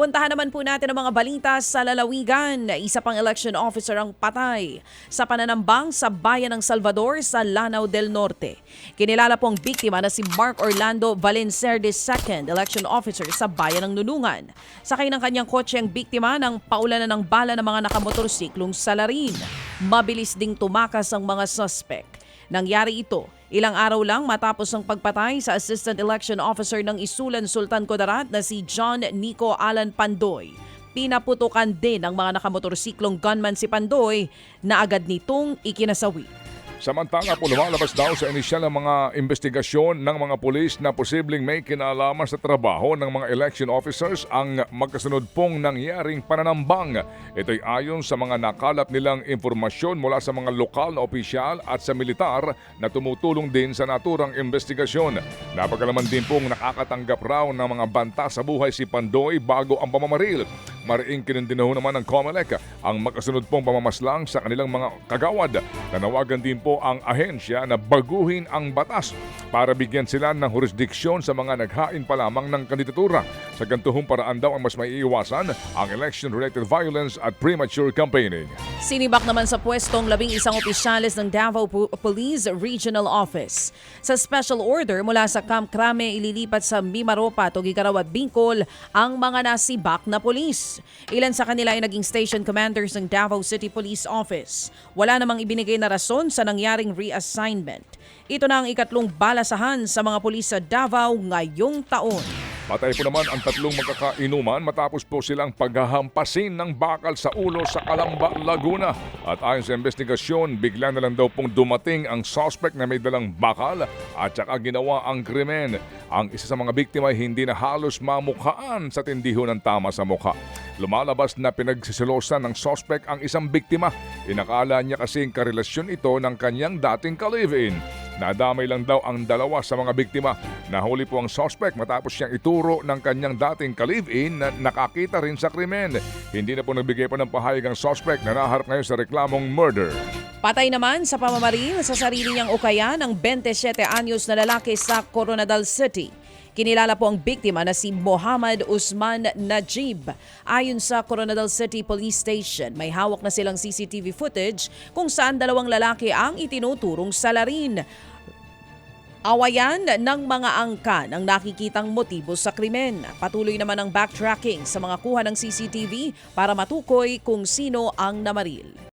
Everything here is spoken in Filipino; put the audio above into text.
Puntahan naman po natin ang mga balita sa lalawigan. Isa pang election officer ang patay sa pananambang sa bayan ng Salvador sa Lanao del Norte. Kinilala po ang biktima na si Mark Orlando Valencer II, election officer sa bayan ng Nunungan. Sakay ng kanyang kotse ang biktima nang paulanan ng bala ng mga nakamotorsiklong salarin. Mabilis ding tumakas ang mga suspect. Nangyari ito ilang araw lang matapos ang pagpatay sa Assistant Election Officer ng Isulan Sultan Kudarat na si John Nico Alan Pandoy. Pinaputukan din ng mga nakamotorsiklong gunman si Pandoy na agad nitong ikinasawi. Samantala po lumalabas daw sa inisyal ng mga investigasyon ng mga pulis na posibleng may kinalaman sa trabaho ng mga election officers ang magkasunod pong nangyaring pananambang. Ito'y ayon sa mga nakalap nilang impormasyon mula sa mga lokal na opisyal at sa militar na tumutulong din sa naturang investigasyon. Napagalaman din pong nakakatanggap raw ng mga banta sa buhay si Pandoy bago ang pamamaril. Mariing kinindinaho naman ng COMELEC ang magkasunod pong pamamaslang sa kanilang mga kagawad. Nanawagan din po ang ahensya na baguhin ang batas para bigyan sila ng jurisdiksyon sa mga naghain pa lamang ng kandidatura. Sa ganituhong paraan daw ang mas maiiwasan ang election-related violence at premature campaigning. Sinibak naman sa pwestong 11 opisyalis ng Davao Police Regional Office. Sa special order mula sa Camp Crame ililipat sa Mimaropa, Tugigaraw at Bicol ang mga nasibak na polis. Ilan sa kanila ay naging station commanders ng Davao City Police Office. Wala namang ibinigay na rason sa nangyaring reassignment. Ito na ang ikatlong balasahan sa mga pulis sa Davao ngayong taon. Patay po naman ang tatlong magkakainuman matapos po silang paghahampasin ng bakal sa ulo sa Calamba, Laguna. At ayon sa investigasyon, bigla na lang daw pong dumating ang suspect na may dalang bakal at saka ginawa ang krimen. Ang isa sa mga biktima ay hindi na halos mamukhaan sa tindiho ng tama sa mukha. Lumalabas na pinagsisilosan ng suspect ang isang biktima. Inakala niya kasing karelasyon ito ng kanyang dating ka-live-in. Nadamay lang daw ang dalawa sa mga biktima. Nahuli po ang suspect matapos siyang ituro ng kanyang dating ka-live-in na nakakita rin sa krimen. Hindi na po nagbigay pa ng pahayag ang suspect na naharap ngayon sa reklamong murder. Patay naman sa pamamaril sa sarili niyang ukayan ng 27 anyos na lalaki sa Coronadal City. Kinilala po ang biktima na si Mohamed Usman Najib. Ayon sa Coronadal City Police Station, may hawak na silang CCTV footage kung saan dalawang lalaki ang itinuturong salarin. Awayan ng mga angkan ang nakikitang motibo sa krimen. Patuloy naman ang backtracking sa mga kuha ng CCTV para matukoy kung sino ang namaril.